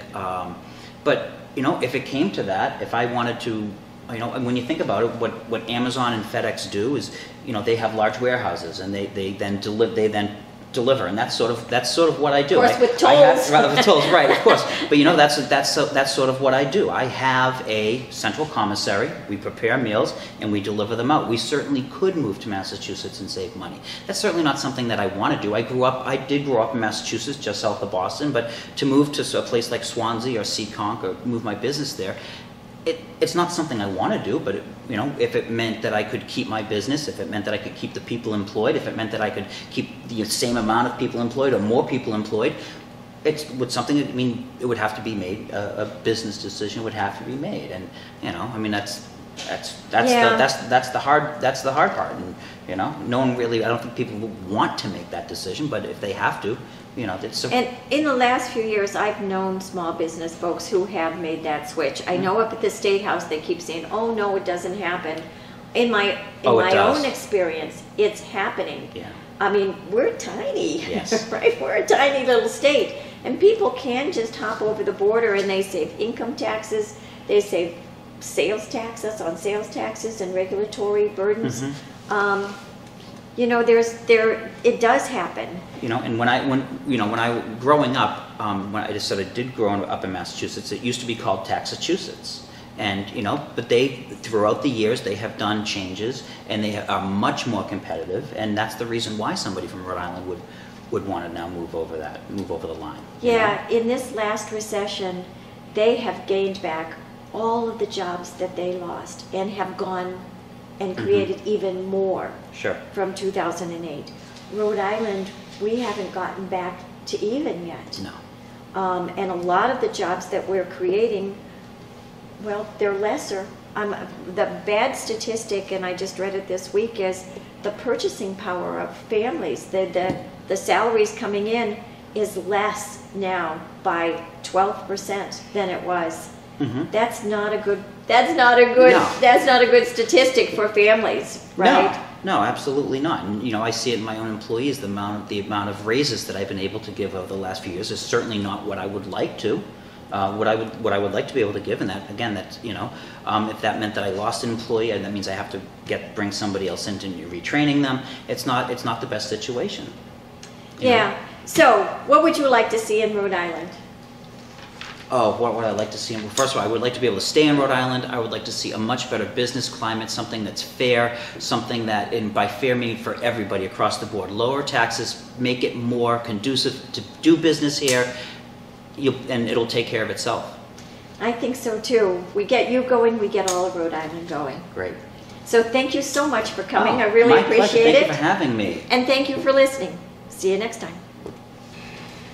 But, you know, if it came to that, if I wanted to, you know, and when you think about it, what Amazon and FedEx do is, you know, they have large warehouses and they then deliver, and that's sort of what I do. Of course, with tolls. With tolls, right? Of course, but you know that's sort of what I do. I have a central commissary. We prepare meals and we deliver them out. We certainly could move to Massachusetts and save money. That's certainly not something that I want to do. I did grow up in Massachusetts, just south of Boston, but to move to a place like Swansea or Seekonk or move my business there, it's not something I want to do, but you know, if it meant that I could keep my business, if it meant that I could keep the people employed, if it meant that I could keep the same amount of people employed or more people employed, it would have to be made. A business decision would have to be made, and you know, I mean, that's the hard part, and you know, no one really. I don't think people want to make that decision, but if they have to. You know, and in the last few years, I've known small business folks who have made that switch. I know up at the State House, they keep saying, "Oh no, it doesn't happen." In my own experience, it's happening. Yeah. I mean, we're tiny, yes. right? We're a tiny little state, and people can just hop over the border and they save income taxes, they save sales taxes on sales taxes and regulatory burdens. You know, it does happen. You know, and when I growing up, when I just sort of did grow up in Massachusetts, it used to be called Taxachusetts, and you know, but throughout the years they have done changes, and they are much more competitive, and that's the reason why somebody from Rhode Island would want to now move over the line. Yeah, in this last recession, they have gained back all of the jobs that they lost and have gone and created even more from 2008. Rhode Island, we haven't gotten back to even yet. No. And a lot of the jobs that we're creating, well, they're lesser. The bad statistic, and I just read it this week, is the purchasing power of families. The salaries coming in is less now by 12% than it was. That's not a good. That's not a good statistic for families, right? No, absolutely not. And you know, I see it in my own employees. The amount of raises that I've been able to give over the last few years is certainly not what I would like to. What I would like to be able to give, and that again, that you know, if that meant that I lost an employee, and that means I have to bring somebody else in to retraining them. It's not the best situation. Yeah. know? So, what would you like to see in Rhode Island? Oh, what would I like to see? Well, first of all, I would like to be able to stay in Rhode Island. I would like to see a much better business climate, something that's fair, something that, and by fair meaning for everybody across the board. Lower taxes, make it more conducive to do business here, and it'll take care of itself. I think so too. We get you going, we get all of Rhode Island going. Great. So thank you so much for coming. I really appreciate it. Thank you for having me. And thank you for listening. See you next time.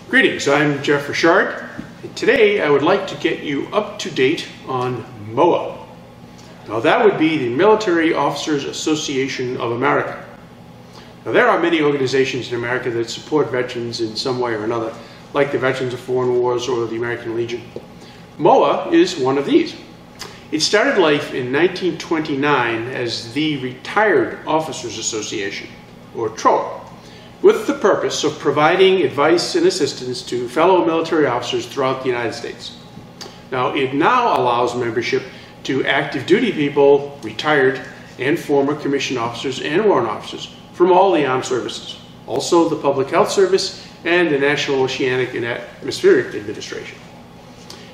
Greetings, I'm Jeff Richard. Today I would like to get you up to date on MOAA. Now that would be the Military Officers Association of America. Now there are many organizations in America that support veterans in some way or another, like the Veterans of Foreign Wars or the American Legion. MOAA is one of these. It started life in 1929 as the Retired Officers Association, or TROA, with the purpose of providing advice and assistance to fellow military officers throughout the United States. Now, it now allows membership to active duty people, retired and former commissioned officers and warrant officers from all the armed services, also the Public Health Service and the National Oceanic and Atmospheric Administration.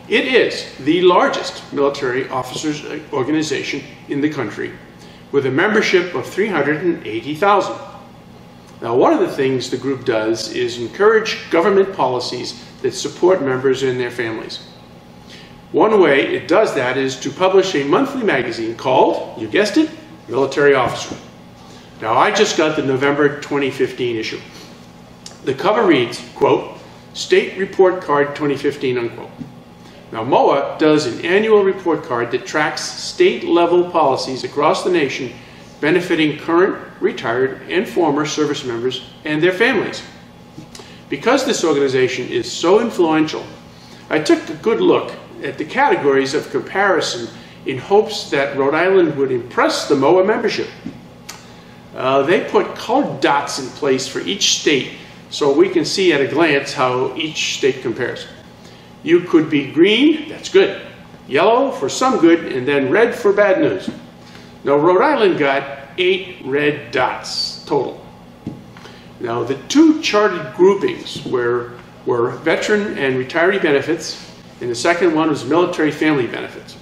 It is the largest military officers organization in the country, with a membership of 380,000. Now, one of the things the group does is encourage government policies that support members and their families. One way it does that is to publish a monthly magazine called, you guessed it, Military Officer. Now, I just got the November 2015 issue. The cover reads, quote, State Report Card 2015, unquote. Now, MOAA does an annual report card that tracks state-level policies across the nation benefiting current, retired, and former service members and their families. Because this organization is so influential, I took a good look at the categories of comparison in hopes that Rhode Island would impress the MOAA membership. They put colored dots in place for each state so we can see at a glance how each state compares. You could be green, that's good, yellow for some good, and then red for bad news. Now, Rhode Island got 8 red dots total. Now, the 2 charted groupings were veteran and retiree benefits, and the second one was military family benefits.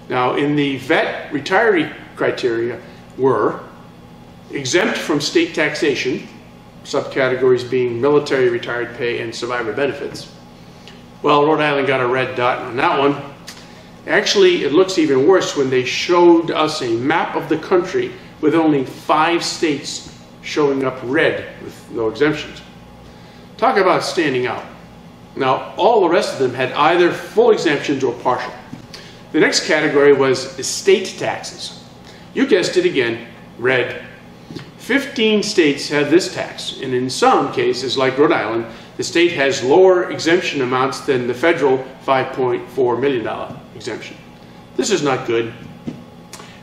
Now, in the vet retiree criteria were exempt from state taxation, subcategories being military retired pay and survivor benefits. Well, Rhode Island got a red dot on that one. Actually, it looks even worse when they showed us a map of the country with only 5 states showing up red with no exemptions. Talk about standing out. Now, all the rest of them had either full exemptions or partial. The next category was estate taxes. You guessed it again, red. 15 states have this tax, and in some cases, like Rhode Island, the state has lower exemption amounts than the federal $5.4 million exemption. This is not good.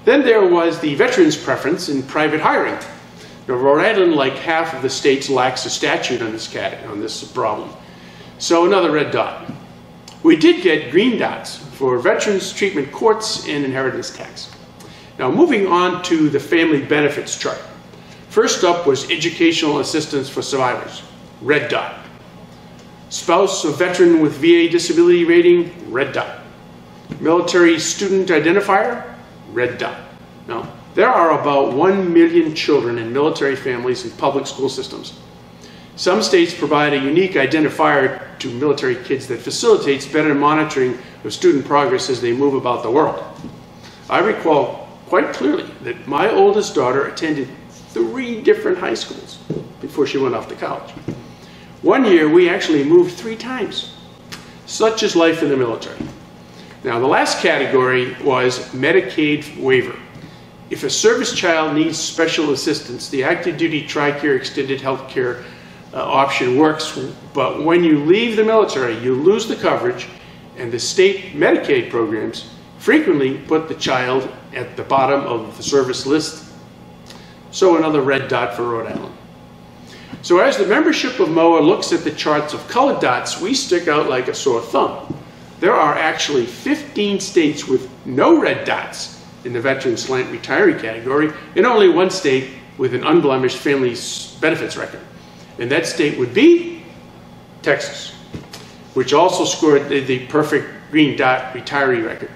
Then there was the veterans preference in private hiring. Now, Rhode Island, like half of the states, lacks a statute on this problem. So another red dot. We did get green dots for veterans treatment courts and inheritance tax. Now, moving on to the family benefits chart. First up was educational assistance for survivors, red dot. Spouse of veteran with VA disability rating, red dot. Military student identifier, red dot. Now, there are about 1 million children in military families in public school systems. Some states provide a unique identifier to military kids that facilitates better monitoring of student progress as they move about the world. I recall quite clearly that my oldest daughter attended 3 different high schools before she went off to college. One year, we actually moved 3 times. Such is life in the military. Now, the last category was Medicaid waiver. If a service child needs special assistance, the active duty TRICARE extended health care option works, but when you leave the military, you lose the coverage, and the state Medicaid programs frequently put the child at the bottom of the service list. So another red dot for Rhode Island. So as the membership of MOAA looks at the charts of colored dots, we stick out like a sore thumb. There are actually 15 states with no red dots in the veteran slant retiree category, and only 1 state with an unblemished family benefits record. And that state would be Texas, which also scored the perfect green dot retiree record.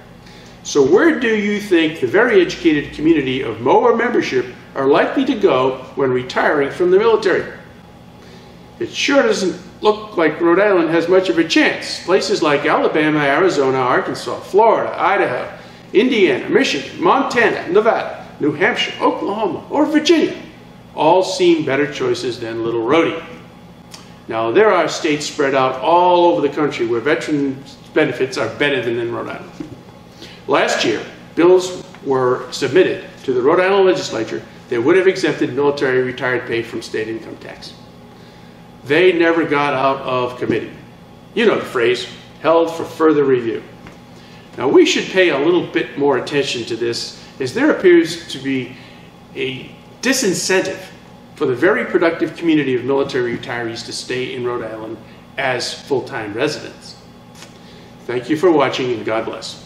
So where do you think the very educated community of MOAA membership are likely to go when retiring from the military? It sure doesn't look like Rhode Island has much of a chance. Places like Alabama, Arizona, Arkansas, Florida, Idaho, Indiana, Michigan, Montana, Nevada, New Hampshire, Oklahoma, or Virginia all seem better choices than Little Rhodey. Now, there are states spread out all over the country where veteran benefits are better than in Rhode Island. Last year, bills were submitted to the Rhode Island legislature that would have exempted military retired pay from state income tax. They never got out of committee. You know the phrase, held for further review. Now, we should pay a little bit more attention to this, as there appears to be a disincentive for the very productive community of military retirees to stay in Rhode Island as full-time residents. Thank you for watching, and God bless.